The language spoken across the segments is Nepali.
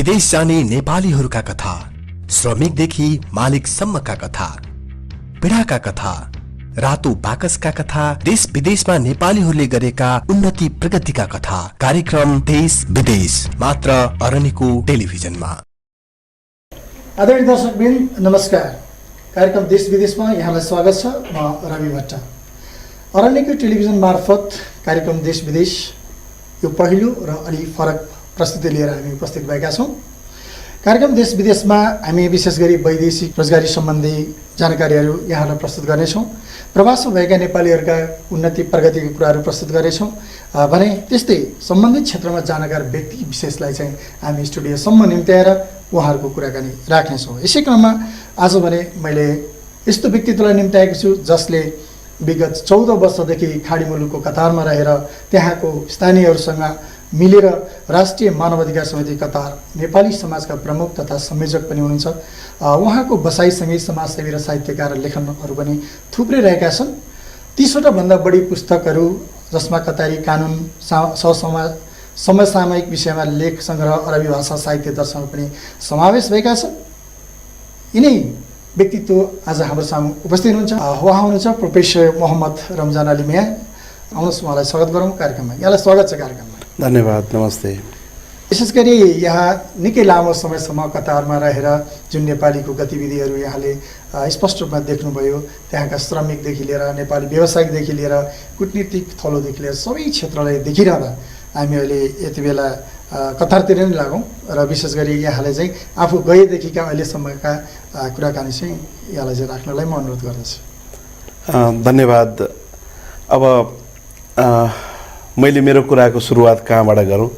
विदेश जाने नेपालीहरूका कथा, श्रमिकदेखि मालिकसम्मका कथा, पीडाका कथा, रातो बाकसका कथा, देश विदेशमा नेपालीहरूले गरेका उन्नति प्रगतिका कथा। कार्यक्रम देश विदेश मात्र अरनिको टेलिभिजनमा। आदरणीय दर्शकवृन्द नमस्कार। कार्यक्रम देश विदेशमा यहाँलाई स्वागत छ। म रवि भट्ट। अरनिको टेलिभिजन मार्फत कार्यक्रम देश विदेश यो पहिलो र अलि फरक प्रस्तुति लिएर हामी उपस्थित भएका छौँ। कार्यक्रम देश विदेशमा हामी विशेष गरी वैदेशिक रोजगारी सम्बन्धी जानकारीहरू यहाँलाई प्रस्तुत गर्नेछौँ। प्रवासमा भएका नेपालीहरूका उन्नति प्रगतिका कुराहरू प्रस्तुत गर्नेछौँ भने त्यस्तै सम्बन्धित क्षेत्रमा जानकार व्यक्ति विशेषलाई चाहिँ हामी स्टुडियोसम्म निम्त्याएर उहाँहरूको कुराकानी राख्नेछौँ। यसै क्रममा आज भने मैले यस्तो व्यक्तित्वलाई निम्त्याएको छु जसले विगत 14 वर्षदेखि खाडी मुलुकको कतारमा रहेर त्यहाँको स्थानीयहरूसँग मिलेर राष्ट्रिय मानवाधिकार समिति कतार नेपाली समाजका प्रमुख तथा संयोजक पनि हुनुहुन्छ। उहाँको बसाइसँगै समाजसेवी र साहित्यकार लेखनहरू पनि थुप्रै रहेका छन्। 30वटा भन्दा बढी पुस्तकहरू जसमा कतारी कानुन समसामयिक विषयमा लेख सङ्ग्रह, अरबी भाषा साहित्य दर्शन पनि समावेश भएका छन्। यिनै व्यक्तित्व आज हाम्रो सामु उपस्थित हुनुहुन्छ। उहाँ हुनुहुन्छ प्रोफेसर मोहम्मद रमजान अली मिया। आउनुहोस् उहाँलाई स्वागत गरौँ कार्यक्रममा। यहाँलाई स्वागत छ कार्यक्रममा। धन्यवाद, नमस्ते। विशेष गरी यहाँ निकै लामो समयसम्म कतारमा रहेर जुन नेपालीको गतिविधिहरू यहाँले स्पष्ट रूपमा देख्नुभयो, त्यहाँका श्रमिकदेखि लिएर नेपाली व्यवसायिकदेखि लिएर कुटनीतिक थलोदेखि लिएर सबै क्षेत्रलाई देखिरहँदा हामी अहिले यति बेला कतारतिर नै लागौँ र विशेष गरी यहाँले चाहिँ आफू गएदेखिका अहिलेसम्मका कुराकानी चाहिँ यहाँलाई चाहिँ राख्नलाई म अनुरोध गर्दछु। धन्यवाद। अब मैले मेरो कुराको सुरुवात कहाँबाट गरौँ,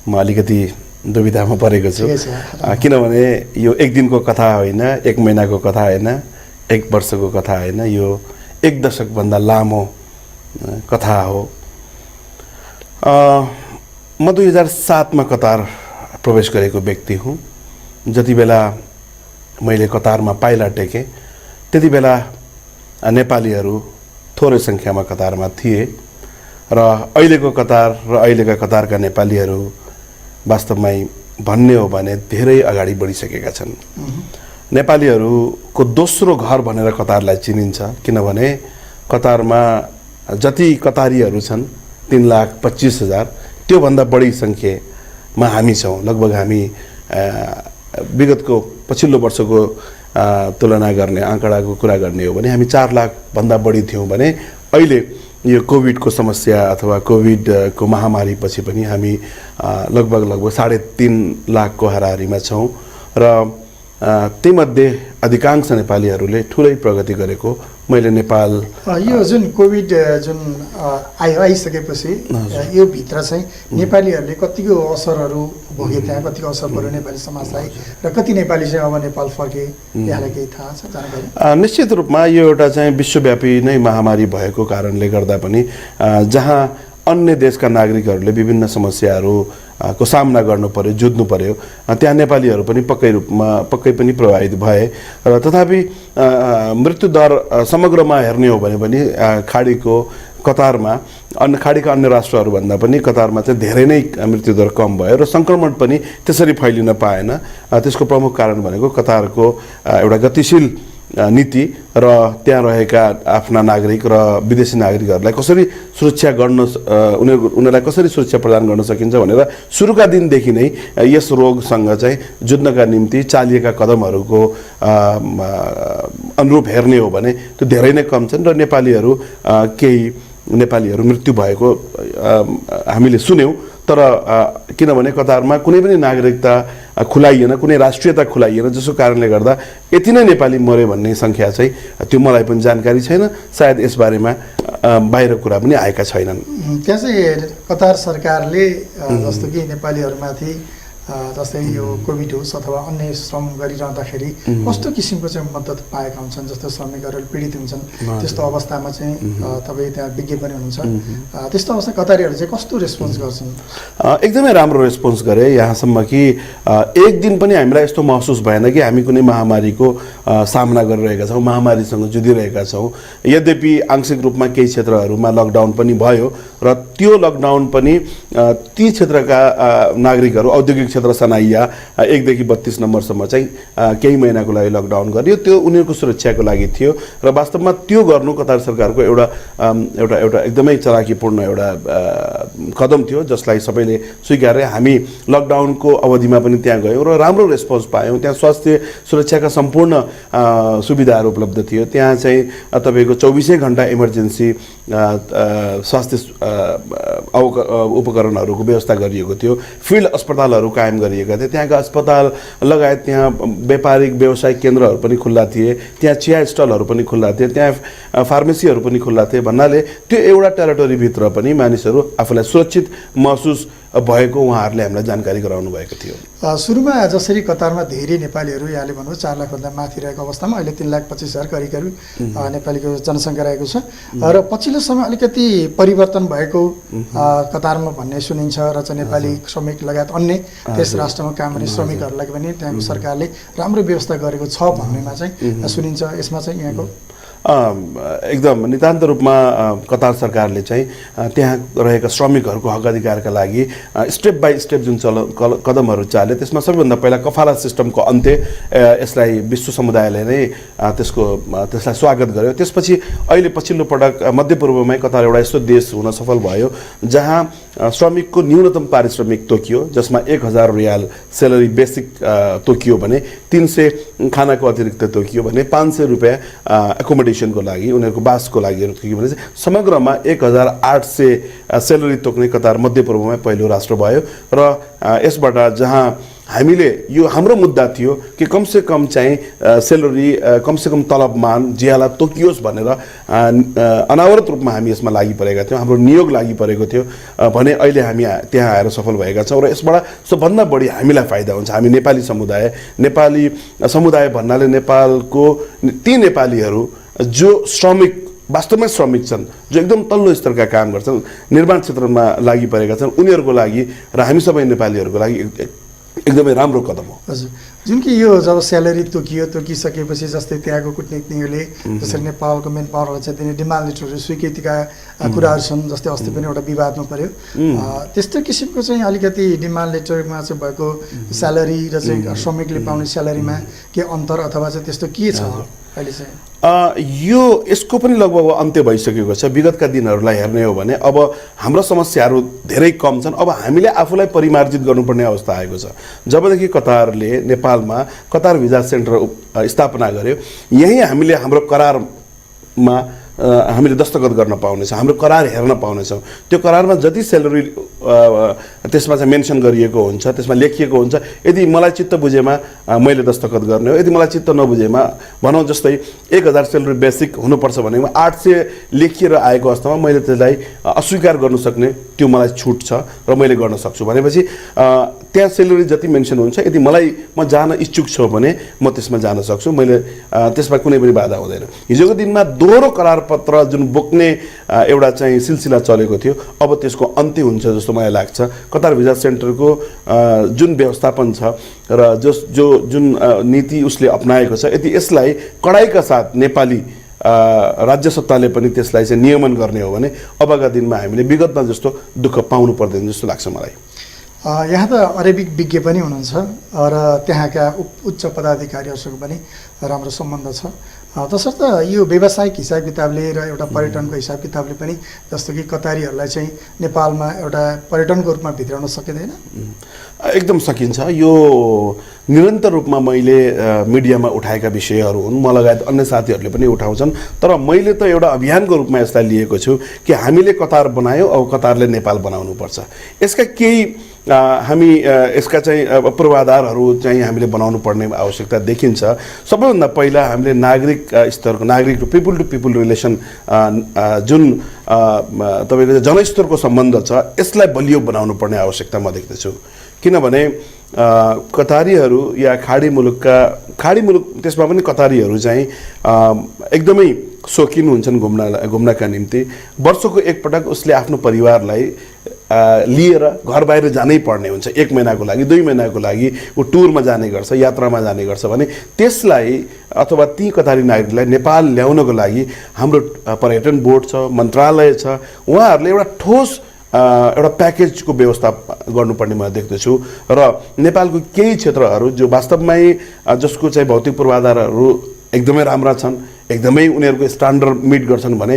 म अलिकति दुविधामा परेको छु। किनभने यो एक दिनको कथा होइन, एक महिनाको कथा होइन, एक वर्षको कथा होइन, यो एक दशकभन्दा लामो कथा हो। म 2007मा कतार प्रवेश गरेको व्यक्ति हुँ। जति बेला मैले कतारमा पाइला टेकेँ त्यति बेला नेपालीहरू थोरै सङ्ख्यामा कतारमा थिए र अहिलेको कतार र अहिलेका कतारका नेपालीहरू वास्तवमै भन्ने हो भने धेरै अगाडि बढिसकेका छन्। नेपालीहरूको दोस्रो घर भनेर कतारलाई चिनिन्छ, किनभने कतारमा जति कतारीहरू छन् 3,25,000, त्योभन्दा बढी सङ्ख्यामा हामी छौँ। लगभग हामी विगतको पछिल्लो वर्षको तुलना गर्ने आँकडाको कुरा गर्ने हो भने हामी 4 लाखभन्दा बढी थियौँ भने अहिले यो कोभिडको समस्या अथवा कोभिडको महामारी पछि पनि हामी लगभग 3.5 लाखको हाराहारीमा छौँ र तीमध्ये अधिकांश नेपालीहरूले ठुलै प्रगति गरेको मैले नेपाल यो जुन कोभिड जुन आइसकेपछि यो भित्र चाहिँ नेपालीहरूले कतिको असरहरू भोगे, त्यहाँ कतिको असर पर्यो नेपाली समाजलाई र कति नेपाली चाहिँ अब नेपाल फर्के, यहाँलाई केही थाहा छ जानकारी? निश्चित रूपमा यो एउटा चाहिँ विश्वव्यापी नै महामारी भएको कारणले गर्दा पनि जहाँ अन्य देशका नागरिकहरूले विभिन्न समस्याहरू को सामना गर्नु पर्यो, जुझ्नु पर्यो, त्यहाँ नेपालीहरू पनि पक्कै पनि प्रभावित भए र तथापि मृत्युदर समग्रमा हेर्ने हो भने पनि खाडीको कतारमा खाडीका अन्य राष्ट्रहरूभन्दा पनि कतारमा चाहिँ धेरै नै मृत्युदर कम भयो र सङ्क्रमण पनि त्यसरी फैलिन पाएन। त्यसको प्रमुख कारण भनेको कतारको एउटा गतिशील नीति र त्यहाँ रहेका आफ्ना नागरिक र विदेशी नागरिकहरूलाई कसरी सुरक्षा गर्न उनीहरूलाई कसरी सुरक्षा प्रदान गर्न सकिन्छ भनेर सुरुका दिनदेखि नै यस रोगसँग चाहिँ जुझ्नका निम्ति चालिएका कदमहरूको अनुरूप हेर्ने हो भने त्यो धेरै नै कम छन् र केही नेपालीहरू मृत्यु भएको हामीले सुन्यौँ। तर किनभने कतारमा कुनै पनि नागरिकता खुलाइएन, कुनै राष्ट्रियता खुलाइएन, जसको कारणले गर्दा यति नै नेपाली मर्यो भन्ने सङ्ख्या चाहिँ त्यो मलाई पनि जानकारी छैन। सायद यसबारेमा बाहिर कुरा पनि आएका छैनन्। त्यहाँ चाहिँ कतार सरकारले जस्तो कि नेपालीहरूमाथि जस्तै यो कोभिड होस् अथवा अन्य श्रम गरिरहँदाखेरि कस्तो किसिमको चाहिँ मद्दत पाएका हुन्छन्? जस्तो श्रमिकहरू पीडित हुन्छन्, त्यस्तो अवस्थामा चाहिँ तपाईँ त्यहाँ विज्ञ पनि हुनुहुन्छ, त्यस्तो अवस्था कतारीहरू चाहिँ कस्तो रेस्पोन्स गर्छन्? एकदमै राम्रो रेस्पोन्स गरे। यहाँसम्म कि एक दिन पनि हामीलाई यस्तो महसुस भएन कि हामी कुनै महामारीको सामना गरिरहेका छौँ, महामारीसँग जुधिरहेका छौँ। यद्यपि आंशिक रूपमा केही क्षेत्रहरूमा लकडाउन पनि भयो र त्यो लकडाउन पनि ती क्षेत्रका नागरिकहरू औद्योगिक क्षेत्र सनाइया 1 देखि 32 नम्बरसम्म चाहिँ केही महिनाको लागि लकडाउन गरियो। त्यो उनीहरूको सुरक्षाको लागि थियो र वास्तवमा त्यो गर्नु कतार सरकारको एउटा एकदमै चलाकीपूर्ण एउटा कदम थियो, जसलाई सबैले स्वीकारे। हामी लकडाउनको अवधिमा पनि त्यहाँ गयौँ र राम्रो रेस्पोन्स पायौँ। त्यहाँ स्वास्थ्य सुरक्षाका सम्पूर्ण सुविधाहरू उपलब्ध थियो। त्यहाँ चाहिँ तपाईँको 24 घण्टा इमर्जेन्सी स्वास्थ्य उपकरणहरूको व्यवस्था गरिएको थियो। फिल्ड अस्पतालहरू कायम गरिएका थिए। त्यहाँका अस्पताल लगायत त्यहाँ व्यापारिक व्यावसायिक केन्द्रहरू पनि खुल्ला थिए। त्यहाँ चिया स्टलहरू पनि खुल्ला थिए। त्यहाँ फार्मेसीहरू पनि खुल्ला थिए भन्नाले त्यो एउटा टेरिटोरीभित्र पनि मानिसहरू आफूलाई सुरक्षित महसुस भएको उहाँहरूले हामीलाई जानकारी गराउनु भएको थियो। सुरुमा जसरी कतारमा धेरै नेपालीहरू यहाँले भन्नु 4 लाखभन्दा माथि रहेको अवस्थामा अहिले 3,25,000 करिब नेपालीको जनसङ्ख्या रहेको छ र पछिल्लो समय अलिकति परिवर्तन भएको कतारमा भन्ने सुनिन्छ र चाहिँ नेपाली श्रमिक लगायत अन्य त्यस राष्ट्रमा काम गर्ने श्रमिकहरूलाई पनि त्यहाँको सरकारले राम्रो व्यवस्था गरेको छ भन्नेमा चाहिँ सुनिन्छ। यसमा चाहिँ यहाँको एकदम नितान्त रूपमा कतार सरकारले चाहिँ त्यहाँ रहेका श्रमिकहरूको हक अधिकारका लागि स्टेप बाई स्टेप जुन कदमहरू चाले त्यसमा सबैभन्दा पहिला कफाला सिस्टमको अन्त्य, यसलाई विश्व समुदायले नै त्यसलाई स्वागत गर्यो। त्यसपछि अहिले पछिल्लो पटक मध्यपूर्वमै कतार एउटा यस्तो देश हुन सफल भयो जहाँ श्रमिकको न्यूनतम पारिश्रमिक तोकियो, जसमा 1,000 रियाल सेलरी बेसिक तोकियो भने 300 खानाको अतिरिक्त तोकियो भने 500 रुपियाँ एकोमोडेसनको लागि उनीहरूको बासको लागि तोकियो भने समग्रमा 1,800 सेलरी तोक्ने कतार मध्यपूर्वमै पहिलो राष्ट्र भयो। र यसबाट जहाँ हामीले यो हाम्रो मुद्दा थियो कि कमसे कम चाहिँ सेलरी कमसेकम तलबमान ज्याला तोकियोस् भनेर अनावरत रूपमा हामी यसमा लागि परेका थियौँ। हाम्रो नियोग लागि परेको थियो भने अहिले हामी त्यहाँ आएर सफल भएका छौँ र यसबाट सबभन्दा बढी हामीलाई फाइदा हुन्छ। हामी नेपाली समुदाय भन्नाले नेपालको ती नेपालीहरू जो श्रमिक वास्तवमै श्रमिक छन्, जो एकदम तल्लो स्तरका काम गर्छन्, निर्माण क्षेत्रमा लागि परेका छन्, उनीहरूको लागि र हामी सबै नेपालीहरूको लागि एकदमै राम्रो कदम हो। हजुर, जुन कि यो जब स्यालेरी तोकिसकेपछि जस्तै त्यहाँको कुटनीतिहरूले जसरी नेपालको मेन पावरलाई चाहिँ दिने डिमान्ड लेटरहरू स्वीकृतिका कुराहरू छन्, जस्तै अस्ति पनि एउटा विवादमा पर्यो। त्यस्तो किसिमको चाहिँ अलिकति डिमान्ड लेटरमा चाहिँ भएको स्यालेरी र चाहिँ श्रमिकले पाउने स्यालेरीमा के अन्तर अथवा चाहिँ त्यस्तो के छ अहिले चाहिँ? यसको पनि लगभग अन्त्य भइसकेको छ। विगतका दिनहरूलाई हेर्ने हो भने अब हाम्रो समस्याहरू धेरै कम छन्। अब हामीले आफूलाई परिमार्जित गर्नुपर्ने अवस्था आएको छ। जबदेखि कतारले नेपालमा कतार भिजा सेन्टर स्थापना गर्यो, यहीँ हामीले हाम्रो करारमा हामीले दस्तखत गर्न पाउनेछौँ, हाम्रो करार हेर्न पाउनेछौँ। त्यो करारमा जति सेलरी त्यसमा चाहिँ मेन्सन गरिएको हुन्छ, त्यसमा लेखिएको हुन्छ। यदि मलाई चित्त बुझेमा मैले दस्तखत गर्ने हो, यदि मलाई चित्त नबुझेमा भनौँ जस्तै 1,000 सेलरी बेसिक हुनुपर्छ भनेमा 800 लेखिएर आएको अवस्थामा मैले त्यसलाई अस्वीकार गर्नु सक्ने त्यो मलाई छुट छ र मैले गर्न सक्छु भनेपछि त्यहाँ सेलरी जति मेन्सन हुन्छ, यदि म जान इच्छुक छु भने म त्यसमा जान सक्छु। मैले त्यसमा कुनै पनि बाधा हुँदैन। हिजोको दिनमा दोहोरो करार पत्र जुन बोक्ने एउटा चाहिँ सिलसिला चलेको थियो, अब त्यसको अन्त्य हुन्छ जस्तो मलाई लाग्छ। कतार भिजा सेन्टरको जुन व्यवस्थापन छ र जुन नीति उसले अपनाएको छ, यदि यसलाई कडाइका साथ नेपाली राज्य सत्ताले पनि त्यसलाई चाहिँ नियमन गर्ने हो भने अबका दिनमा हामीले विगतमा जस्तो दुःख पाउनु पर्दैन जस्तो लाग्छ मलाई। यहाँ त अरेबिक विज्ञ पनि हुनुहुन्छ र त्यहाँका उच्च पदाधिकारीहरूसँग पनि राम्रो सम्बन्ध छ। तसर्थ यो व्यावसायिक हिसाब किताबले र एउटा पर्यटनको हिसाब किताबले पनि जस्तो कि कतारीहरूलाई चाहिँ नेपालमा एउटा पर्यटनको रूपमा भित्राउन सकिँदैन? एकदम सकिन्छ। यो निरन्तर रूपमा मैले मिडियामा उठाएका विषयहरू हुन्, म लगायत अन्य साथीहरूले पनि उठाउँछन्। तर मैले त एउटा अभियानको रूपमा यसलाई लिएको छु कि हामीले कतार बनायौँ, अब कतारले नेपाल बनाउनुपर्छ। यसका केही हामी यसका चाहिँ पूर्वाधारहरू चाहिँ हामीले बनाउनु पर्ने आवश्यकता देखिन्छ। सबैभन्दा पहिला हामीले नागरिक स्तरको नागरिक पिपुल टु पिपुल रिलेसन जुन तपाईँको जनस्तरको सम्बन्ध छ, यसलाई बलियो बनाउनु पर्ने आवश्यकता म देख्दछु। किनभने कतारीहरू या खाडी मुलुक त्यसमा पनि कतारीहरू चाहिँ एकदमै शौकिन हुन्छन् घुम्नका निम्ति। वर्षको एकपटक उसले आफ्नो परिवारलाई लिएर घर बाहिर जानै पर्ने हुन्छ 1 महिनाको लागि 2 महिनाको लागि ऊ टुरमा जाने गर्छ यात्रामा जाने गर्छ भने त्यसलाई अथवा ती कतारी नागरिकलाई नेपाल ल्याउनको लागि हाम्रो पर्यटन बोर्ड छ मन्त्रालय छ उहाँहरूले एउटा ठोस एउटा प्याकेजको व्यवस्था गर्नुपर्ने म देख्दछु र नेपालको केही क्षेत्रहरू जो वास्तवमै जसको चाहिँ भौतिक पूर्वाधारहरू एकदमै राम्रा छन् एकदमै उनीहरूको स्ट्यान्डर्ड मिट गर्छन् भने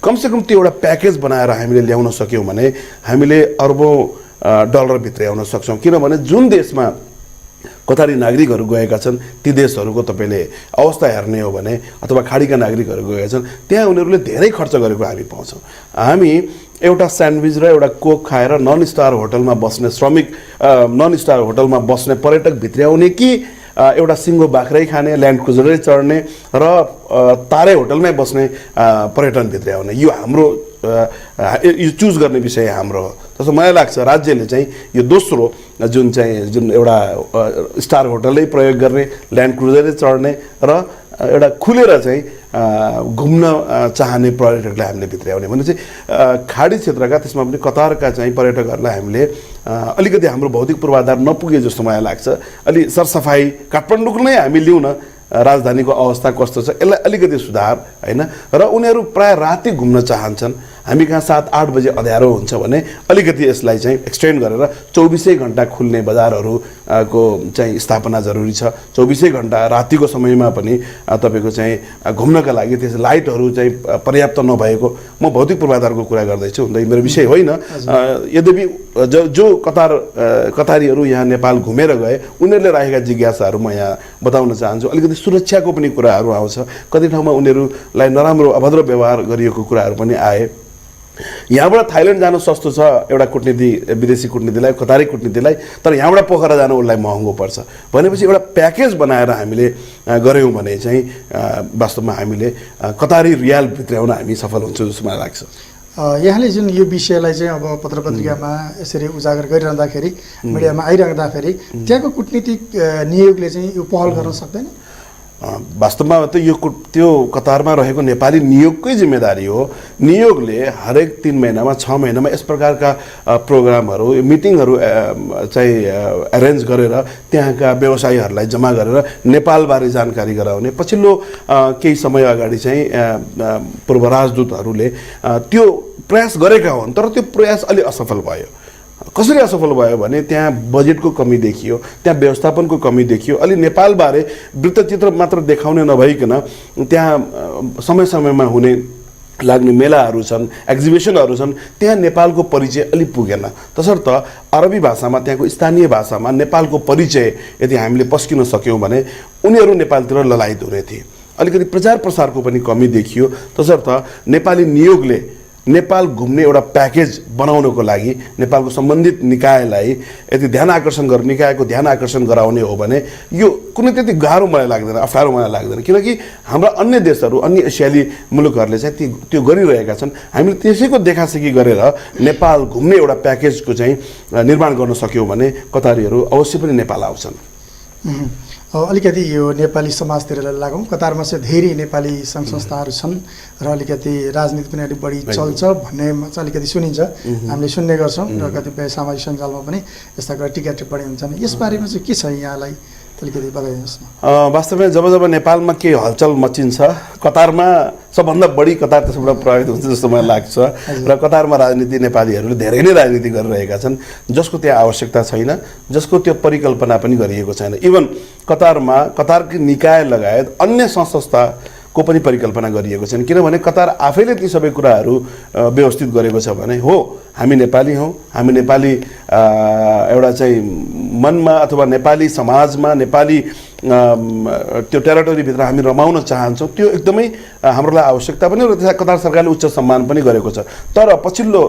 कमसेकम त्यो एउटा प्याकेज बनाएर हामीले ल्याउन सक्यौँ भने हामीले अरबौं डलर भित्र आउन सक्छौँ किनभने जुन देशमा कतारी नागरिकहरू गएका छन् ती देशहरूको तपाईँले अवस्था हेर्ने हो भने अथवा खाडीका नागरिकहरू गएका छन् त्यहाँ उनीहरूले धेरै खर्च गरेको हामी पाउँछौँ हामी एउटा स्यान्डविच र एउटा कोक खाएर नन स्टार होटलमा बस्ने श्रमिक नन स्टार होटलमा बस्ने पर्यटक भित्र्याउने कि एउटा सिङ्गो बाख्रै खाने ल्यान्ड क्रुजरै चढ्ने र तारे होटलमै बस्ने पर्यटन भित्र्याउने यो हाम्रो यो चुज गर्ने विषय हाम्रो हो जस्तो मलाई लाग्छ राज्यले चाहिँ यो दोस्रो जुन एउटा स्टार होटलै प्रयोग गर्ने ल्यान्ड क्रुजरै चढ्ने र एउटा खुलेर चाहिँ घुम्न चाहने पर्यटकलाई हामीले भित्र्याउने भने चाहिँ खाडी क्षेत्रका त्यसमा पनि कतारका चाहिँ पर्यटकहरूलाई हामीले अलिकति हाम्रो भौतिक पूर्वाधार नपुगे जस्तो मलाई लाग्छ अलि सरसफाइ काठमाडौँको नै हामी लिउँ न राजधानीको अवस्था कस्तो छ यसलाई अलिकति सुधार हैन र उनीहरू प्राय राति घुम्न चाहन्छन् हामी कहाँ 7-8 बजे अँध्यारो हुन्छ भने अलिकति यसलाई चाहिँ एक्सटेन्ड गरेर 24 घण्टा खुल्ने बजारहरू को चाहिँ स्थापना जरुरी छ 24 घण्टा रातिको समयमा पनि तपाईको चाहिँ घुम्नका लागि त्यस लाइटहरू चाहिँ पर्याप्त नभएको म भौतिक पूर्वाधारको कुरा गर्दैछु हुँदै मेरो विषय होइन यद्यपि जो कतारीहरू यहाँ नेपाल घुमेर गए उनीहरूले राखेका जिज्ञासाहरू म यहाँ बताउन चाहन्छु अलिकति सुरक्षाको पनि कुराहरू आउँछ कति ठाउँमा उनीहरूलाई नराम्रो अभद्र व्यवहार गरिएको कुराहरू पनि आए यहाँबाट थाइल्यान्ड जानु सस्तो छ एउटा कूटनीति विदेशी कूटनीतिलाई कतारी कूटनीतिलाई तर यहाँबाट पोखरा जानु उसलाई महँगो पर्छ भनेपछि एउटा प्याकेज बनाएर हामीले गर्यौं भने चाहिँ वास्तवमा हामीले कतारी रियाल भित्र्याउन हामी सफल हुन्छौँ जस्तो मलाई लाग्छ यहाँले जुन यो विषयलाई चाहिँ अब पत्रपत्रिकामा यसरी उजागर गरिरहँदाखेरि मिडियामा आइरहँदाखेरि त्यहाँको कूटनीतिक नियोगले चाहिँ यो पहल गर्न सक्दैन वास्तवमा त यो त्यो कतारमा रहेको नेपाली नियोगकै जिम्मेदारी हो नियोगले हरेक 3 महिनामा 6 महिनामा यस प्रकारका प्रोग्रामहरू मिटिङहरू चाहिँ अरेन्ज गरेर त्यहाँका व्यवसायीहरूलाई जम्मा गरेर नेपालबारे जानकारी गराउने पछिल्लो केही समय अगाडि चाहिँ पूर्व राजदूतहरूले त्यो प्रयास गरेका हुन् तर त्यो प्रयास अलि असफल भयो कसरी असफल भयो भने त्यहाँ बजेटको कमी देखियो त्यहाँ व्यवस्थापनको कमी देखियो अलि नेपालबारे वृत्तचित्र मात्र देखाउने नभइकन त्यहाँ समय समयमा हुने लाग्ने मेलाहरू छन् एक्जिबिसनहरू छन् त्यहाँ नेपालको परिचय अलि पुगेन तसर्थ अरबी भाषामा त्यहाँको स्थानीय भाषामा नेपालको परिचय यदि हामीले पस्किन सक्यौं भने उनीहरू नेपालतिर ललायत हुने थिए अलिकति प्रचार प्रसारको पनि कमी देखियो तसर्थ नेपाली नियोगले नेपाल घुम्ने एउटा प्याकेज बनाउनको लागि नेपालको सम्बन्धित निकायलाई यदि ध्यान आकर्षण गराउने हो भने यो कुनै त्यति गाह्रो मलाई लाग्दैन अप्ठ्यारो मलाई लाग्दैन किनकि हाम्रा अन्य देशहरू अन्य एसियाली मुलुकहरूले चाहिँ त्यो गरिरहेका छन् हामीले त्यसैको देखासेखी गरेर नेपाल घुम्ने एउटा प्याकेजको चाहिँ निर्माण गर्न सक्यौं भने कतारीहरू अवश्य पनि नेपाल आउँछन् अलिकति यो नेपाली समाजतिर लागौँ कतारमा चाहिँ धेरै नेपाली सङ्घ संस्थाहरू छन् र अलिकति राजनीति पनि अलिक बढी चल्छ भन्ने चाहिँ अलिकति सुनिन्छ हामीले सुन्ने गर्छौँ र कतिपय सामाजिक सञ्जालमा पनि यस्ता टिका टिप्पणी हुन्छन् यसबारेमा चाहिँ के छ यहाँलाई अलिकति बताइदिनुहोस् न वास्तवमा जब नेपालमा के हलचल मचिन्छ कतारमा सबभन्दा बढी कतार त्यसबाट प्रभावित हुन्छ जस्तो मलाई लाग्छ र कतारमा राजनीति नेपालीहरूले धेरै नै राजनीति गरिरहेका छन् जसको त्यहाँ आवश्यकता छैन जसको त्यो परिकल्पना पनि गरिएको छैन इभन कतारकी निकाय लगायत अन्य संस्था को पनि परिकल्पना गरिएको छैन किनभने कतार आफैले ती सबै कुराहरू व्यवस्थित गरेको छ भने हो हामी नेपाली हौं हामी नेपाली एउटा चाहिँ मनमा अथवा नेपाली समाजमा नेपाली त्यो टेरिटोरी भित्र हामी रमाउन चाहन्छौं त्यो एकदमै हाम्रो लागि आवश्यकता पनि र कतार सरकारले उच्च सम्मान पनि गरेको छ तर पछिल्लो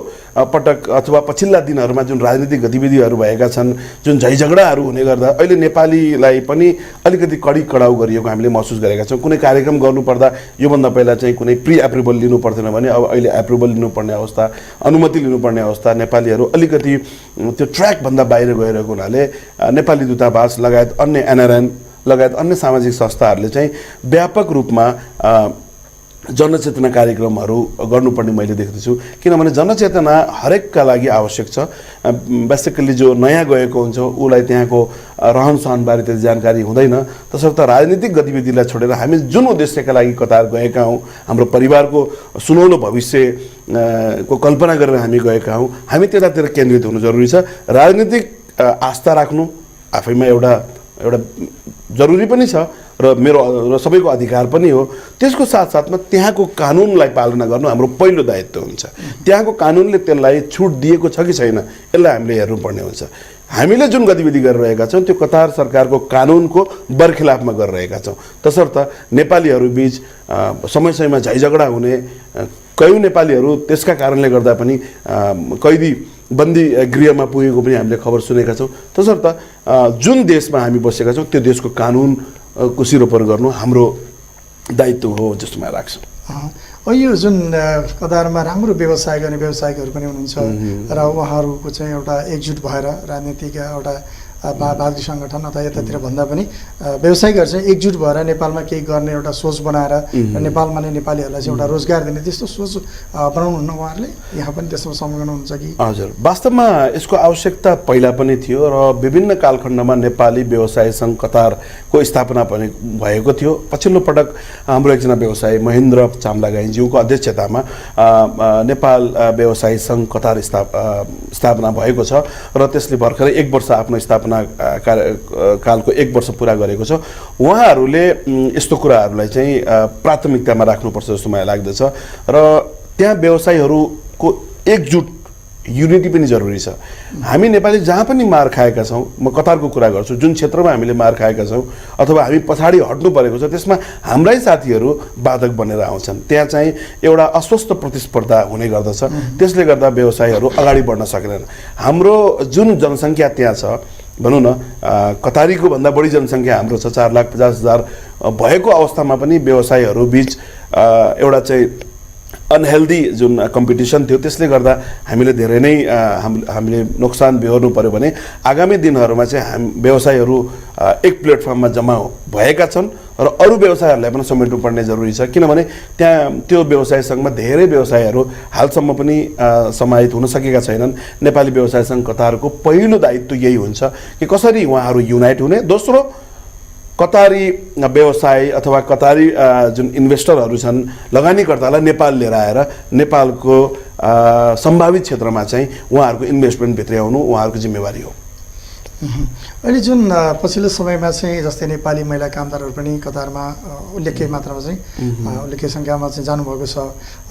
पटक अथवा पछिल्ला दिनहरुमा जुन राजनीतिक गतिविधिहरू भएका छन् जुन झैझगडाहरू हुने गर्दा अहिले नेपालीलाई पनि अलिकति कडी कडाउ गरिएको हामीले महसुस गरेका छौं कुनै कार्यक्रम गर्नु पर्दा यो भन्दा पहिला चाहिँ कुनै प्री एप्रुभल लिनु पर्थेन भने अब अहिले एप्रुभल लिनुपर्ने अवस्था अनुमति लिनुपर्ने अवस्था नेपालीहरू अलिकति त्यो ट्र्याक भन्दा बाहिर गइरहेको हुनाले नेपाली दूतावास लगायत अन्य एनआरएन लगायत अन्य सामाजिक संस्थाहरूले चाहिँ व्यापक रूपमा जनचेतना कार्यक्रमहरू गर्नुपर्ने मैले देख्दछु किनभने जनचेतना हरेकका लागि आवश्यक छ बेसिकली जो नयाँ गएको हुन्छ उसलाई त्यहाँको रहन सहनबारे त्यति जानकारी हुँदैन तसर्थ राजनीतिक गतिविधिलाई छोडेर हामी जुन उद्देश्यका लागि कतार गएका हौँ हाम्रो परिवारको सुनौलो भविष्य को कल्पना गरेर हामी गएका हौँ हामी त्यतातिर केन्द्रित हुनु जरुरी छ राजनीतिक आस्था राख्नु आफैमा एउटा जरुरी पनि छ र मेरो सबैको अधिकार पनि हो त्यसको साथसाथमा त्यहाँको कानुनलाई पालना गर्नु हाम्रो पहिलो दायित्व हुन्छ त्यहाँको कानुनले त्यसलाई छुट दिएको छ कि छैन यसलाई हामीले हेर्नुपर्ने हुन्छ हामीले जुन गतिविधि गरिरहेका छौँ त्यो कतार सरकारको कानुनको बरखिलाफमा गरिरहेका छौँ तसर्थ नेपालीहरू बीच समय समयमा झैझगडा हुने कयौं नेपालीहरू त्यसका कारणले गर्दा पनि कैदी बन्दी गृहमा पुगेको पनि हामीले खबर सुनेका छौँ तसर्थ जुन देशमा हामी बसेका छौँ त्यो देशको कानुन को सिरोपर गर्नु हाम्रो दायित्व हो जस्तो मलाई लाग्छ यो जुन कतारमा राम्रो व्यवसाय गर्ने व्यवसायिकहरू पनि हुनुहुन्छ र उहाँहरूको चाहिँ एउटा एकजुट भएर राजनीतिक एउटा वादी सङ्गठन अथवा यतातिर भन्दा पनि व्यवसायिकहरू चाहिँ एकजुट भएर नेपालमा केही गर्ने एउटा सोच बनाएर नेपालमा नै नेपालीहरूलाई चाहिँ एउटा रोजगार दिने त्यस्तो सोच बनाउनुहुन्न उहाँहरूले यहाँ पनि त्यसमा संलग्न हुनुहुन्छ कि हजुर वास्तवमा यसको आवश्यकता पहिला पनि थियो र विभिन्न कालखण्डमा नेपाली व्यवसाय सङ्घ कतारको स्थापना पनि भएको थियो पछिल्लो पटक हाम्रो एकजना व्यवसायी महेन्द्र चामलागाईज्यूको अध्यक्षतामा नेपाल व्यवसाय सङ्घ कतार स्थापना भएको छ र त्यसले भर्खरै 1 वर्ष आफ्नो स्थापना कालको 1 वर्ष पुरा गरेको छ उहाँहरूले यस्तो कुराहरूलाई चाहिँ प्राथमिकतामा राख्नुपर्छ जस्तो मलाई लाग्दछ र त्यहाँ व्यवसायीहरूको एकजुट युनिटी पनि जरुरी छ हामी नेपाली जहाँ पनि मार खाएका छौँ म कतारको कुरा गर्छु जुन क्षेत्रमा हामीले मार खाएका छौँ अथवा हामी पछाडि हट्नु परेको छ त्यसमा हाम्रै साथीहरू बाधक बनेर आउँछन् त्यहाँ चाहिँ एउटा अस्वस्थ प्रतिस्पर्धा हुने गर्दछ त्यसले गर्दा व्यवसायीहरू अगाडि बढ्न सकेनन् हाम्रो जुन जनसङ्ख्या त्यहाँ छ भनौँ न कतारीको भन्दा बढी जनसङ्ख्या हाम्रो छ 4,50,000 भएको अवस्थामा पनि व्यवसायीहरू बीच एउटा चाहिँ अनहेल्दी जुन कम्पिटिसन थियो त्यसले गर्दा हामीले धेरै नै हामीले नोक्सान बेहोर्नु पर्यो भने आगामी दिनहरूमा चाहिँ व्यवसायीहरू एक प्लेटफर्ममा जम्मा भएका छन् र अरू व्यवसायहरूलाई पनि समेट्नुपर्ने जरुरी छ किनभने त्यहाँ त्यो व्यवसाय सङ्घमा धेरै व्यवसायहरू हालसम्म पनि समाहित हुन सकेका छैनन् नेपाली व्यवसाय सङ्घ कतारको पहिलो दायित्व यही हुन्छ कि कसरी उहाँहरू युनाइट हुने दोस्रो कतारी व्यवसाय अथवा कतारी जुन इन्भेस्टरहरू छन् लगानीकर्तालाई नेपाल लिएर आएर नेपालको सम्भावित क्षेत्रमा चाहिँ उहाँहरूको इन्भेस्टमेन्ट भित्र्याउनु उहाँहरूको जिम्मेवारी हो अहिले जुन पछिल्लो समयमा चाहिँ जस्तै नेपाली महिला कामदारहरू पनि कतारमा उल्लेख्य मात्रामा चाहिँ उल्लेख्य सङ्ख्यामा चाहिँ जानुभएको छ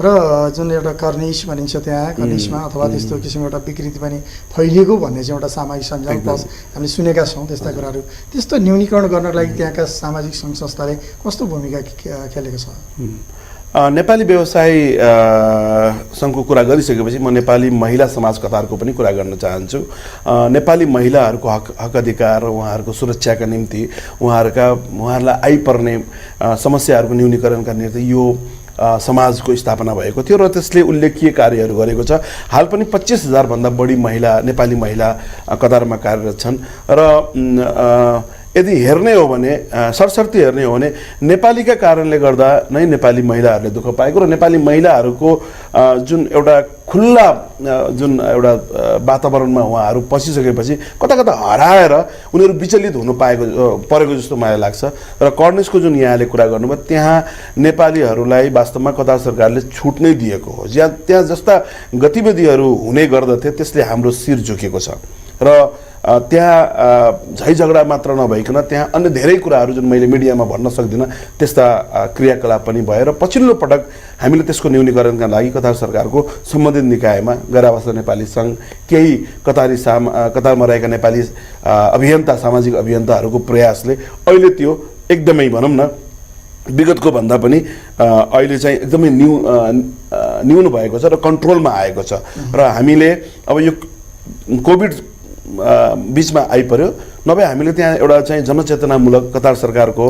र जुन एउटा कर्निस भनिन्छ त्यहाँ कर्निसमा अथवा त्यस्तो किसिमको एउटा विकृति पनि फैलिएको भन्ने चाहिँ एउटा सामाजिक सञ्जाल प्लस हामीले सुनेका छौँ त्यस्ता कुराहरू त्यस्तो न्यूनीकरण गर्नको लागि त्यहाँका सामाजिक सङ्घ संस्थाले कस्तो भूमिका खेलेको छ नेपाली व्यवसाय सङ्घको कुरा गरिसकेपछि म नेपाली महिला समाज कतारको पनि कुरा गर्न चाहन्छु नेपाली महिलाहरूको हक अधिकार उहाँहरूको सुरक्षाका निम्ति उहाँहरूलाई आइपर्ने समस्याहरूको न्यूनीकरणका निम्ति यो समाजको स्थापना भएको थियो र त्यसले उल्लेखीय कार्यहरू गरेको छ हाल पनि 25,000 भन्दा बढी नेपाली महिला कतारमा कार्यरत छन् र यदि हेर्ने हो भने सरसर्ती हेर्ने हो भने नेपालीका कारणले गर्दा नै नेपाली महिलाहरूले दुःख पाएको र नेपाली महिलाहरूको जुन एउटा खुल्ला जुन एउटा वातावरणमा उहाँहरू पसिसकेपछि कता कता हराएर उनीहरू विचलित हुनु परेको जस्तो मलाई लाग्छ र कर्निसको जुन यहाँले कुरा गर्नुभयो त्यहाँ नेपालीहरूलाई वास्तवमा कतार सरकारले छुट नै दिएको हो त्यहाँ जस्ता गतिविधिहरू हुने गर्दथे त्यसले हाम्रो शिर झुकेको छ र त्यहाँ झैझगडा मात्र नभइकन त्यहाँ अन्य धेरै कुराहरू जुन मैले मिडियामा भन्न सक्दिनँ त्यस्ता क्रियाकलाप पनि भएर पछिल्लो पटक हामीले त्यसको न्यूनीकरणका लागि कतार सरकारको सम्बन्धित निकायमा गैरआवास नेपाली सङ्घ केही कतारमा रहेका नेपाली अभियन्ता सामाजिक अभियन्ताहरूको प्रयासले अहिले त्यो एकदमै भनौँ न विगतको भन्दा पनि अहिले चाहिँ एकदमै न्यून भएको छ र कन्ट्रोलमा आएको छ र हामीले अब यो कोभिड बीचमा आइपर्यो नभए हामीले त्यहाँ एउटा चाहिँ जनचेतनामूलक कतार सरकारको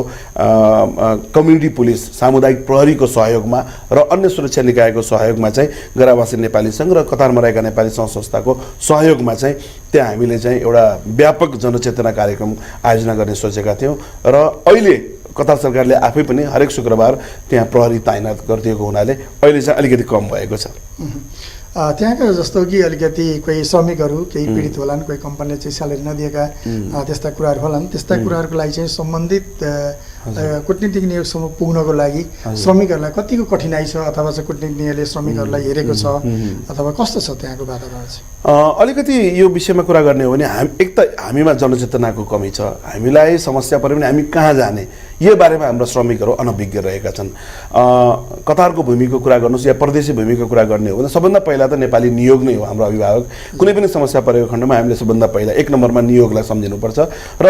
कम्युनिटी पुलिस सामुदायिक प्रहरीको सहयोगमा र अन्य सुरक्षा निकायको सहयोगमा चाहिँ गैरआवासी नेपाली सङ्घ र कतारमा रहेका नेपाली सङ्घ संस्थाको सहयोगमा चाहिँ त्यहाँ हामीले चाहिँ एउटा व्यापक जनचेतना कार्यक्रम आयोजना गर्ने सोचेका थियौँ र अहिले कतार सरकारले आफै पनि हरेक शुक्रबार त्यहाँ प्रहरी तैनात गरिदिएको हुनाले अहिले चाहिँ अलिकति कम भएको छ। त्यहाँका जस्तो कि अलिकति कोही श्रमिकहरू केही पीडित होलान्, कोही कम्पनीले चाहिँ स्यालेरी नदिएका त्यस्ता कुराहरू होलान्। त्यस्ता कुराहरूको लागि चाहिँ सम्बन्धित कूटनीतिक नियोगसम्म पुग्नको लागि श्रमिकहरूलाई कतिको कठिनाइ छ, अथवा चाहिँ कूटनीतिक नियोगले श्रमिकहरूलाई हेरेको छ, अथवा कस्तो छ त्यहाँको वातावरण चाहिँ? अलिकति यो विषयमा कुरा गर्ने हो भने एक त हामीमा जनचेतनाको कमी छ। हामीलाई समस्या पऱ्यो भने हामी कहाँ जाने, यो बारेमा हाम्रा श्रमिकहरू अनभिज्ञ रहेका छन्। कतारको भूमिको कुरा गर्नुहोस् या परदेशी भूमिको कुरा गर्ने हो भने सबभन्दा पहिला त नेपाली नियोग नै हो हाम्रो अभिभावक। कुनै पनि समस्या परेको खण्डमा हामीले सबभन्दा पहिला 1 नम्बरमा नियोगलाई सम्झिनुपर्छ। र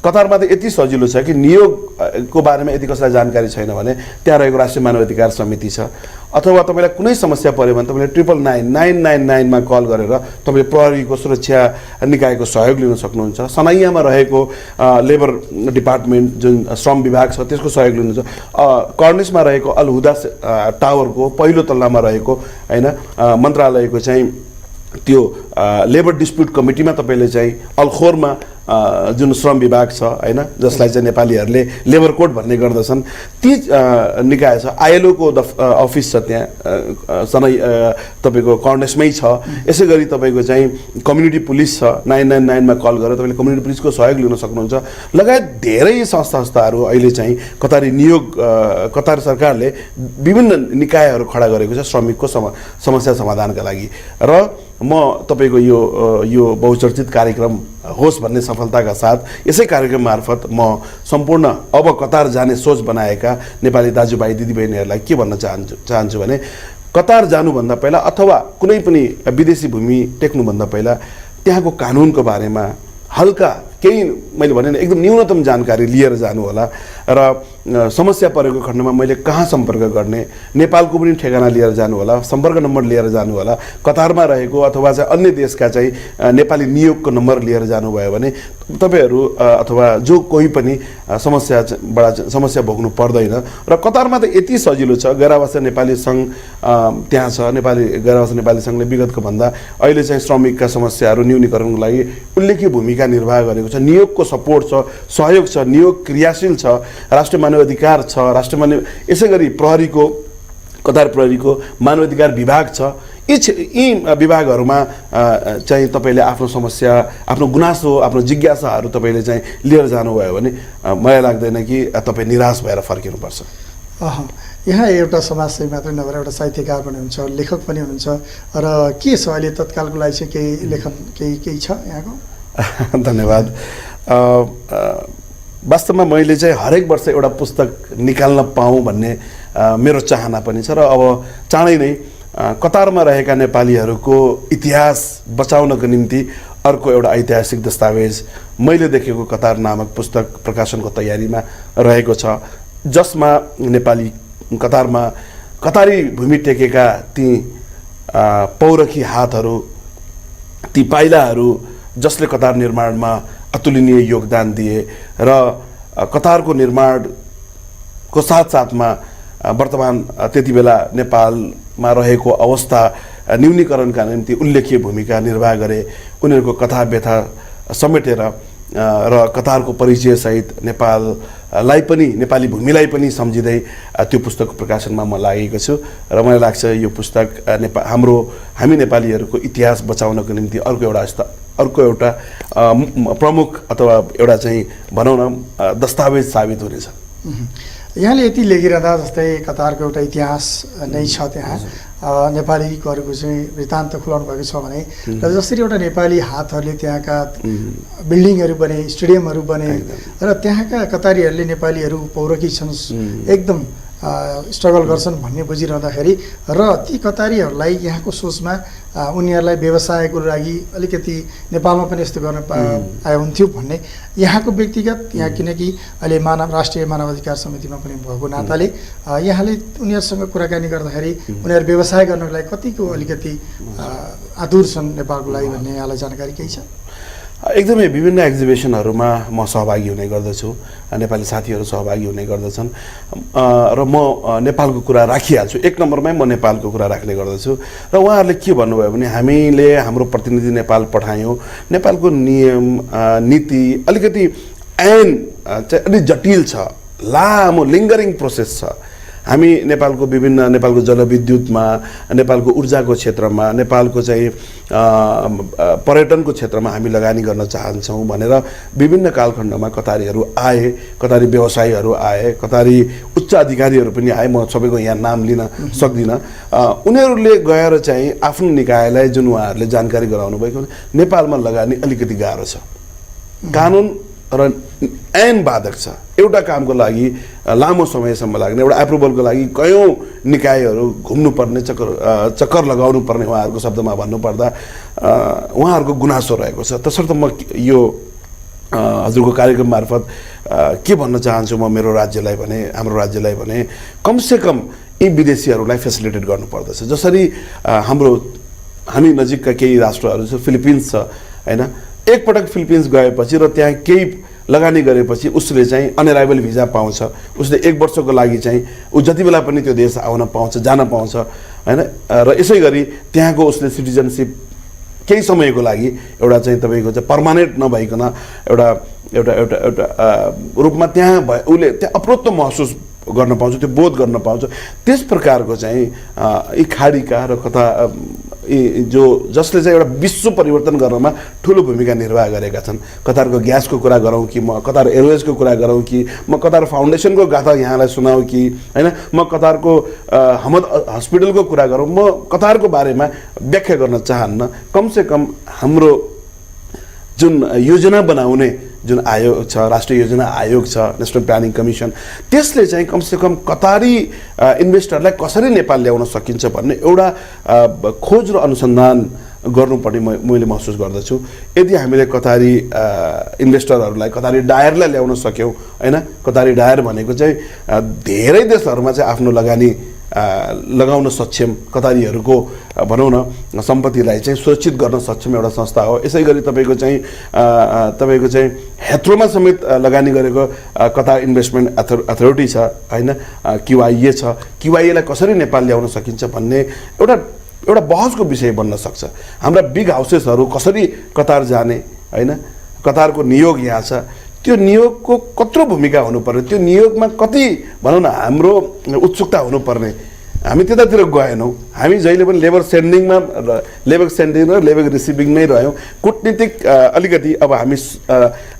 कतारमा त यति सजिलो छ कि नियोगको बारेमा यदि कसैलाई जानकारी छैन भने त्यहाँ रहेको राष्ट्रिय मानवाधिकार समिति छ, अथवा तपाईँलाई कुनै समस्या पऱ्यो भने तपाईँले 999 मा कल गरेर तपाईँले प्रहरीको सुरक्षा निकायको सहयोग लिन सक्नुहुन्छ। सनाइयामा रहेको लेबर डिपार्टमेन्ट जुन श्रम विभाग छ त्यसको सहयोग लिनुहुन्छ। कर्निसमा रहेको अल हुदा टावरको पहिलो तल्लामा रहेको हैन मन्त्रालयको चाहिँ त्यो लेबर डिस्प्युट कमिटीमा तपाईँले चाहिँ अलखोरमा जुन श्रम विभाग छ हैन, जसलाई चाहिँ नेपालीहरूले लेबर कोड भन्ने गर्दछन्, ती निकाय छ। ILO को अफिस छ त्यहाँ सनै तपाईँको कर्नेसमै छ। यसै गरी तपाईँको चाहिँ कम्युनिटी पुलिस छ, 999 मा कल गरेर तपाईँले कम्युनिटी पुलिसको सहयोग लिन सक्नुहुन्छ। लगायत धेरै संस्थाहरू अहिले चाहिँ कतार सरकारले विभिन्न निकायहरू खडा गरेको छ श्रमिकको समस्या समाधानका लागि। र म तपाईँको यो बहुचर्चित कार्यक्रम होस् भन्ने सफलताका साथ यसै कार्यक्रम मार्फत म सम्पूर्ण अब कतार जाने सोच बनाएका नेपाली दाजुभाइ दिदीबहिनीहरूलाई के भन्न चाहन्छु भने कतार जानुभन्दा पहिला अथवा कुनै पनि विदेशी भूमि टेक्नुभन्दा पहिला त्यहाँको कानुनको बारेमा हल्का केही मैले भने एकदम न्यूनतम जानकारी लिएर जानु होला। र समस्या परेको खण्डमा मैले कहाँ सम्पर्क गर्ने, नेपालको पनि ठेगाना लिएर जानु होला, सम्पर्क नम्बर लिएर जानु होला। कतारमा रहेको अथवा चाहिँ अन्य देशका चाहिँ नेपाली नियोगको नम्बर लिएर जानुभयो भने तपाईँहरू अथवा जो कोही पनि समस्या भोग्नु पर्दैन। र कतारमा त यति सजिलो छ, गैरआवासीय नेपाली सङ्घ त्यहाँ छ। गैरआवासीय नेपाली सङ्घले विगतको भन्दा अहिले चाहिँ श्रमिकका समस्याहरू न्यूनीकरणको लागि उल्लेख्य भूमिका निर्वाह गरेको छ। नियोगको सपोर्ट छ, सहयोग छ, नियोग क्रियाशील छ, राष्ट्रिय मानवाधिकार छ, यसै गरी कतार प्रहरीको मानवाधिकार विभाग छ। यी विभागहरूमा चाहिँ तपाईँले आफ्नो समस्या, आफ्नो गुनासो, आफ्नो जिज्ञासाहरू तपाईँले चाहिँ लिएर जानुभयो भने मलाई लाग्दैन कि तपाईँ निराश भएर फर्किनुपर्छ। यहाँ एउटा समाजसेवी मात्रै नभएर एउटा साहित्यकार पनि हुनुहुन्छ, लेखक पनि हुनुहुन्छ। र के छ अहिले तत्कालको लागि चाहिँ केही लेखन केही छ यहाँको? धन्यवाद। वास्तवमा मैले चाहिँ हरेक वर्ष एउटा पुस्तक निकाल्न पाऊँ भन्ने मेरो चाहना पनि छ। र अब चाँडै नै कतारमा रहेका नेपालीहरूको इतिहास बचाउनको निम्ति अर्को एउटा ऐतिहासिक दस्तावेज मैले देखेको कतार नामक पुस्तक प्रकाशनको तयारीमा रहेको छ, जसमा कतारमा कतारी भूमि टेकेका ती पौरखी हातहरू, ती पाइलाहरू जसले कतार निर्माणमा अतुलनीय योगदान दिए र कतारको निर्माणको साथसाथमा वर्तमान त्यति बेला नेपालमा रहेको अवस्था न्यूनीकरणका निम्ति उल्लेख्य भूमिका निर्वाह गरे। उनीहरूको कथा व्यथा समेटेर र कतारको परिचयसहित नेपाललाई पनि, नेपाली भूमिलाई पनि सम्झिँदै त्यो पुस्तकको प्रकाशनमा म लागेको छु। र मलाई लाग्छ यो पुस्तक हामी नेपालीहरूको इतिहास बचाउनको निम्ति अर्को एउटा प्रमुख अथवा एउटा चाहिँ भनौँ न दस्तावेज साबित हुनेछ। यहाँले यति लेखिरहँदा जस्तै कतारको एउटा इतिहास नै छ, त्यहाँ नेपालीहरूको चाहिँ वृत्तान्त खुलाउनु भएको छ भने, र जसरी एउटा नेपाली हातहरूले त्यहाँका बिल्डिङहरू बने, स्टेडियमहरू बने, र त्यहाँका कतारीहरूले नेपालीहरू पौरखी छन्, एकदम स्ट्रगल गर्छन् भन्ने बुझिरहँदाखेरि र ती कतारीहरूलाई यहाँको सोचमा उनीहरूलाई व्यवसायको लागि अलिकति नेपालमा पनि यस्तो गर्न आए हुन्थ्यो भन्ने यहाँको व्यक्तिगत, यहाँ किनकि अहिले राष्ट्रिय मानवाधिकार समितिमा पनि भएको नाताले यहाँले उनीहरूसँग कुराकानी गर्दाखेरि उनीहरू व्यवसाय गर्नको लागि कतिको अलिकति आतुर छन् नेपालको लागि भन्ने यहाँलाई जानकारी केही छ? एकदमै विभिन्न एक्जिबिसनहरूमा म सहभागी हुने गर्दछु, नेपाली साथीहरू सहभागी हुने गर्दछन् र म नेपालको कुरा राखिहाल्छु। 1 नम्बरमै म नेपालको कुरा राख्ने गर्दछु। र उहाँहरूले के भन्नुभयो भने हामीले हाम्रो प्रतिनिधि नेपाल पठायौँ, नेपालको नियम नीति अलिकति ऐन चाहिँ अलिक जटिल छ, लामो लिङ्गरिङ प्रोसेस छ। हामी नेपालको विभिन्न नेपालको जलविद्युतमा, नेपालको ऊर्जाको क्षेत्रमा, नेपालको चाहिँ पर्यटनको क्षेत्रमा हामी लगानी गर्न चाहन्छौँ भनेर विभिन्न कालखण्डमा कतारीहरू आए, कतारी व्यवसायीहरू आए, कतारी उच्च अधिकारीहरू पनि आए। म सबैको यहाँ नाम लिन सक्दिनँ। उनीहरूले गएर चाहिँ आफ्नो निकायलाई जुन उहाँहरूले जानकारी गराउनु भएको नेपालमा लगानी अलिकति गाह्रो छ, कानुन र ऐन बाधक छ। एउटा कामको लागि लामो समयसम्म लाग्ने, एउटा एप्रुभलको लागि कयौँ निकायहरू घुम्नुपर्ने, चक्कर लगाउनु पर्ने, उहाँहरूको शब्दमा भन्नुपर्दा उहाँहरूको गुनासो रहेको छ। तसर्थ म यो हजुरको कार्यक्रम मार्फत के भन्न चाहन्छु म मेरो राज्यलाई भने, हाम्रो राज्यलाई भने कमसेकम यी विदेशीहरूलाई फेसिलिटेट गर्नुपर्दछ। जसरी हामी नजिकका केही राष्ट्रहरू छ, फिलिपिन्स छ होइन, एकपटक फिलिपिन्स गएपछि र त्यहाँ केही लगानी गरेपछि उसले चाहिँ अनअराइभल भिजा पाउँछ, उसले 1 वर्षको लागि चाहिँ ऊ जति बेला पनि त्यो देश आउन पाउँछ, जान पाउँछ होइन। र यसै गरी त्यहाँको उसले सिटिजनसिप केही समयको लागि एउटा चाहिँ तपाईँको चाहिँ पर्मानेन्ट नभइकन एउटा एउटा एउटा एउटा रूपमा त्यहाँ उसले त्यहाँ अपरोत्व महसुस गर्न पाउँछ, त्यो बोध गर्न पाउँछ। त्यस प्रकारको चाहिँ यी खाडीका र कता जो जसले चाहिँ एउटा विश्व परिवर्तन गर्नमा ठुलो भूमिका निर्वाह गरेका छन्। कतारको ग्यासको कुरा गरौँ कि म कतार एयरवेजको कुरा गरौँ कि म कतार फाउन्डेसनको गाथा यहाँलाई सुनाऊँ कि होइन, म कतारको हमद हस्पिटलको कुरा गरौँ, म कतारको बारेमा व्याख्या गर्न चाहन्न। कमसेकम हाम्रो जुन योजना बनाउने जुन आयोग छ, राष्ट्रिय योजना आयोग छ, नेसनल प्लानिङ कमिसन, त्यसले चाहिँ कमसेकम कतारी इन्भेस्टरलाई कसरी नेपाल ल्याउन सकिन्छ भन्ने एउटा खोज र अनुसन्धान गर्नुपर्ने मैले महसुस गर्दछु। यदि हामीले कतारी इन्भेस्टरहरूलाई, कतारी डायरलाई ल्याउन सक्यौँ होइन, कतारी डायर भनेको चाहिँ धेरै देशहरूमा चाहिँ आफ्नो लगानी लगाउन सक्षम, कतारीहरूको भनौँ न सम्पत्तिलाई चाहिँ सुरक्षित गर्न सक्षम एउटा संस्था हो। यसै गरी तपाईँको चाहिँ हेथ्रोमा समेत लगानी गरेको कतार इन्भेस्टमेन्ट अथोरिटी छ होइन, QIA छ। QIA-लाई कसरी नेपाल ल्याउन सकिन्छ भन्ने एउटा बहसको विषय बन्न सक्छ। हाम्रा बिग हाउसेसहरू कसरी कतार जाने होइन, कतारको नियोग यहाँ छ, त्यो नियोगको कत्रो भूमिका हुनुपर्ने, त्यो नियोगमा कति भनौँ न हाम्रो उत्सुकता हुनुपर्ने। हामी त्यतातिर गएनौँ, हामी जहिले पनि लेबर सेन्डिङ र लेबर रिसिभिङमै रह्यौँ। कूटनीतिक अलिकति अब हामी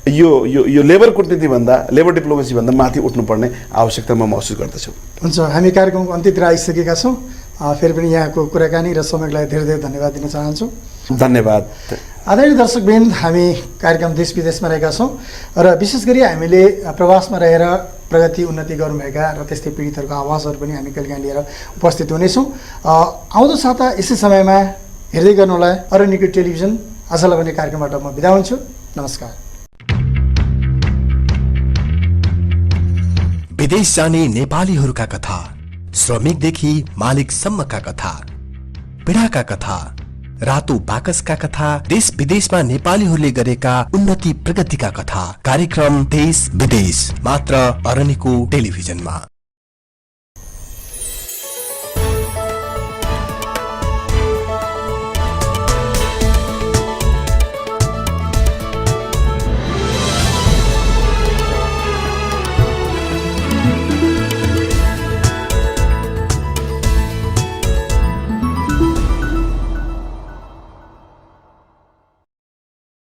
यो लेबर कूटनीतिभन्दा, लेबर डिप्लोमेसीभन्दा माथि उठ्नुपर्ने आवश्यकता म महसुस गर्दछु। हुन्छ, हामी कार्यक्रमको अन्त्यतिर आइसकेका छौँ। फेरि पनि यहाँको कुराकानी र समयको लागि धेरै धेरै धन्यवाद दिन चाहन्छु। धन्यवाद। आदरणीय दर्शकवृन्द, हामी कार्यक्रम देश विदेशमा रहेका छौँ र विशेष गरी हामीले प्रवासमा रहेर प्रगति उन्नति गर्नुभएका र त्यस्तै पीडितहरूको आवाजहरू पनि हामी कहिलेकाहीँ लिएर उपस्थित हुनेछौँ। आउँदो साता यसै समयमा हेर्दै गर्नुहोला अरण्यको टेलिभिजन। आजलाई भने कार्यक्रमबाट म बिदा हुन्छु। नमस्कार। विदेश जाने नेपालीहरूका कथा, श्रमिकदेखि मालिकसम्मका कथा, पीडाका कथा, रातो बाकसका कथा, देश विदेशमा नेपालीहरूले गरेका उन्नति प्रगतिका कथा। कार्यक्रम देश विदेश मात्र अरण्यको टेलिभिजनमा।